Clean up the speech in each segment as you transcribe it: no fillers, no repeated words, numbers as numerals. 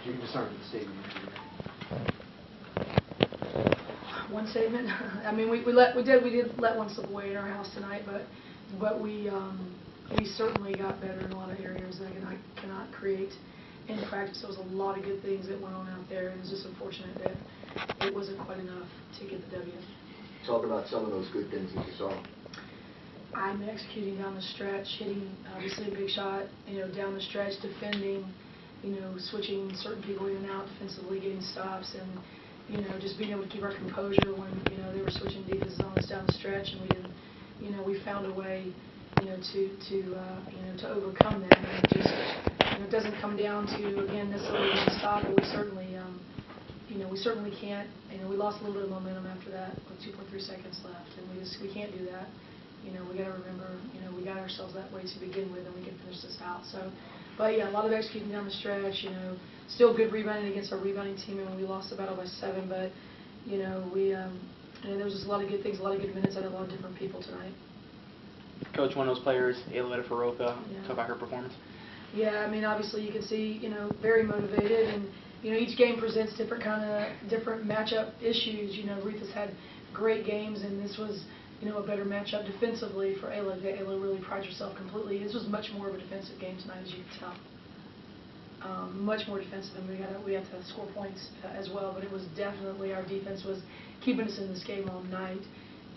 You can just start with the statement. One statement. I mean, we did let one slip away in our house tonight, but we certainly got better in a lot of areas that I cannot create in practice. There was a lot of good things that went on out there, and it was just unfortunate that it wasn't quite enough to get the W. Talk about some of those good things that you saw. I'm executing down the stretch, hitting obviously a big shot, down the stretch, defending, switching certain people in and out defensively, getting stops, and just being able to keep our composure when they were switching defenses on us down the stretch, and we didn't, we found a way, to overcome that. And it just, it doesn't come down to again necessarily one stop, but we certainly can't. We lost a little bit of momentum after that with 2.3 seconds left, and we can't do that. We got to remember, we got ourselves that way to begin with, and we can finish this out. So, but yeah, a lot of executing down the stretch. Still good rebounding against our rebounding team, and we lost the battle by 7. But there was just a lot of good things, a lot of good minutes out of a lot of different people tonight. Coach, one of those players, Ayla Faroka, talk about her performance. Yeah, I mean, obviously you can see, very motivated, and each game presents different matchup issues. Ruth has had great games, and this was, a better matchup defensively for Ayla. Ayla really prides herself completely. This was much more of a defensive game tonight, as you can tell. Much more defensive, and we had to score points as well. But it was definitely our defense was keeping us in this game all night,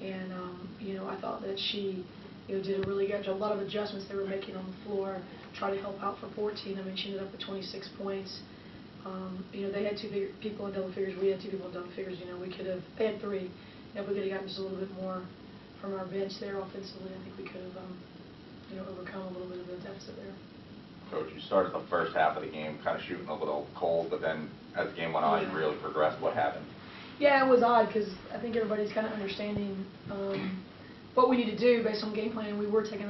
and I thought that she did a really good job. A lot of adjustments they were making on the floor, try to help out for 14. I mean, she ended up with 26 points. They had 2 people in double figures. We had 2 people in double figures. They had 3. If we could have gotten just a little bit more from our bench there offensively, I think we could have, overcome a little bit of the deficit there. Coach, you started the first half of the game kind of shooting a little cold, but then as the game went on, you really progressed. What happened? Yeah, it was odd because I think everybody's kind of understanding what we need to do based on game plan. We were taking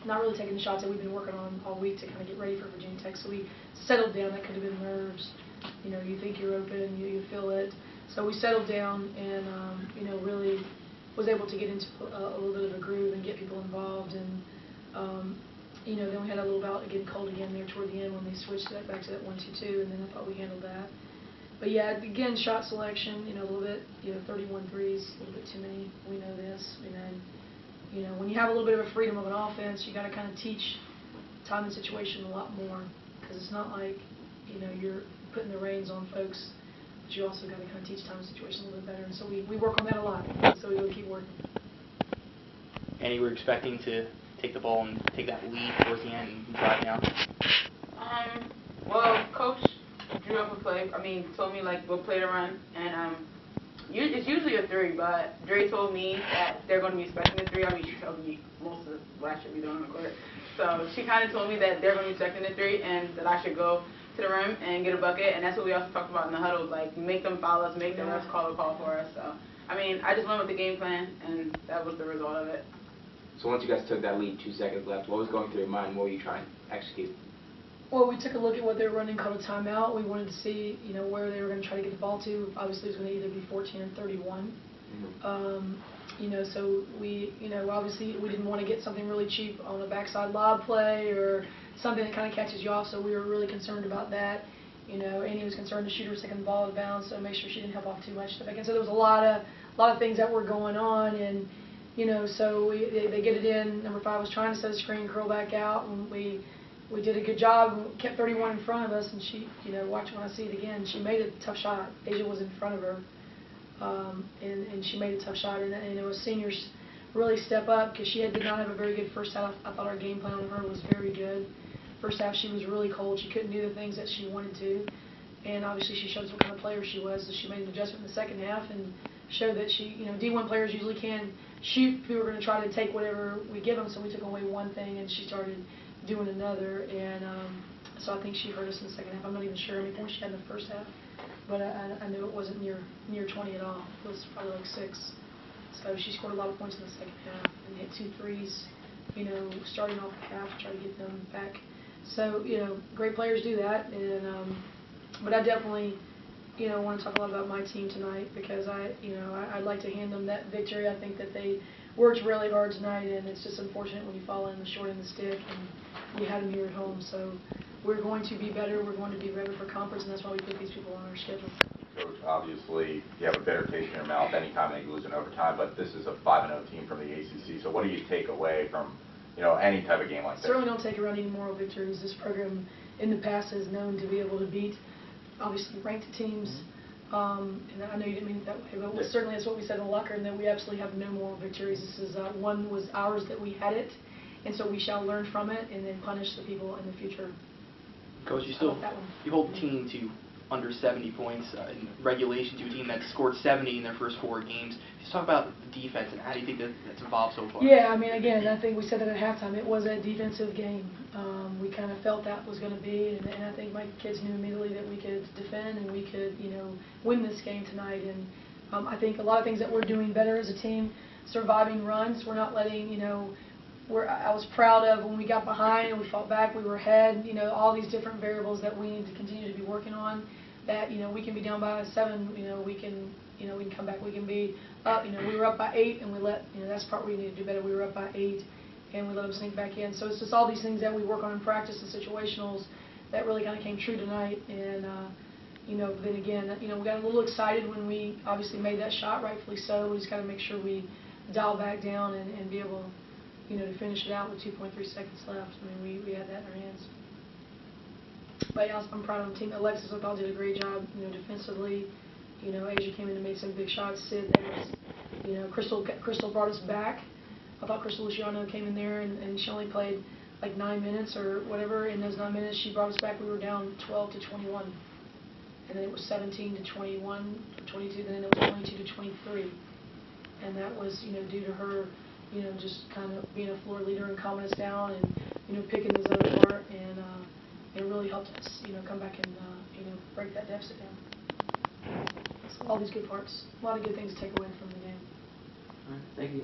not really taking the shots that we've been working on all week to kind of get ready for Virginia Tech. So we settled down. That could have been nerves. You think you're open, you feel it. So we settled down and really was able to get into a little bit of a groove and get people involved. And then we had a little bout of getting cold again there toward the end when they switched that back to that 1-2-2, and then I thought we handled that. But yeah, again, shot selection, a little bit, 31 threes, a little bit too many. We know this. And then, when you have a little bit of a freedom of an offense, you got to kind of teach time and situation a lot more, because it's not like, you're putting the reins on folks, but you also got to kind of teach time and situation a little bit better. And so we work on that a lot. So we will keep working. And you were expecting to take the ball and take that lead towards the end and drive down? Well, Coach drew up a play. Told me what play to run, and it's usually a 3. But Dre told me that they're going to be expecting a 3. She told me most of what I should be doing on the court. So she kind of told me that they're going to be expecting a 3, and that I should go to the rim and get a bucket. And that's what we also talked about in the huddle, make them foul us, make them refs call a call for us. So I just went with the game plan, and that was the result of it. So once you guys took that lead, 2 seconds left, what was going through your mind? What were you trying to execute? Well, we took a look at what they were running, called a timeout. We wanted to see, where they were going to try to get the ball to. Obviously, it was going to either be 14 or 31. So we, obviously we didn't want to get something really cheap on a backside lob play or something that kind of catches you off. So we were really concerned about that. Annie was concerned the shooter was taking the ball out of bounds, so make sure she didn't help off too much. And so there was a lot of things that were going on, and so they get it in. Number 5 was trying to set a screen, curl back out, and we did a good job. We kept 31 in front of us, and she, watch when I see it again, she made a tough shot. Asia was in front of her, and she made a tough shot. And it was seniors really step up because she did not have a very good first half. I thought our game plan on her was very good. First half, she was really cold. She couldn't do the things that she wanted to, and obviously she showed us what kind of player she was. So she made an adjustment in the second half and showed that she, D1 players usually can shoot. We were going to try to take whatever we give them, so we took away one thing, and she started doing another, and so I think she hurt us in the second half. I'm not even sure how many points she had in the first half, but I knew it wasn't near 20 at all. It was probably 6. So she scored a lot of points in the second half and hit 2 threes, starting off the half to try to get them back. So, great players do that, and but I definitely, want to talk a lot about my team tonight because I'd like to hand them that victory. I think that they worked really hard tonight, and it's just unfortunate when you fall in the short end of the stick, and we had them here at home. So we're going to be better, we're going to be ready for conference, and that's why we put these people on our schedule. Coach, obviously, you have a bitter taste in your mouth anytime they lose in overtime, but this is a 5-0 team from the ACC. So what do you take away from, any type of game like this? Certainly don't take around any moral victories. This program in the past is known to be able to beat, obviously, ranked teams. And I know you didn't mean it that way, but certainly that's what we said in the locker room, that we absolutely have no moral victories. This is one was ours that we had it, and so we shall learn from it and then punish the people in the future. Coach, you hold the team to under 70 points in regulation to a team that scored 70 in their first 4 games. Just talk about the defense and how do you think that's evolved so far? Yeah, I mean, again, I think we said it at halftime. It was a defensive game. We kind of felt that was going to be, and I think my kids knew immediately that we could defend and we could, win this game tonight. And I think a lot of things that we're doing better as a team, surviving runs. We're not letting, I was proud of when we got behind and we fought back, we were ahead, all these different variables that we need to continue to be working on, that, we can be down by 7, we can come back, we can be up, we were up by 8 and we let, that's the part we need to do better. We were up by 8 and we let them sneak back in. So it's just all these things that we work on in practice and situationals that really kind of came true tonight. And, then again, we got a little excited when we obviously made that shot, rightfully so. We just got to make sure we dial back down and be able, to finish it out with 2.3 seconds left. I mean, we had that in our hands. But yeah, I'm proud of the team. Alexis, I thought, did a great job, defensively. Asia came in and made some big shots. Sid, Crystal brought us back. I thought Crystal Luciano came in there and she only played like 9 minutes or whatever. In those 9 minutes, she brought us back. We were down 12-21. And then it was 17-21, 22, then it was 22-23. And that was, due to her, just kind of being a floor leader and calming us down and, picking the zone apart. And it really helped us, come back and, break that deficit down. So all these good parts, a lot of good things to take away from the game. All right, thank you.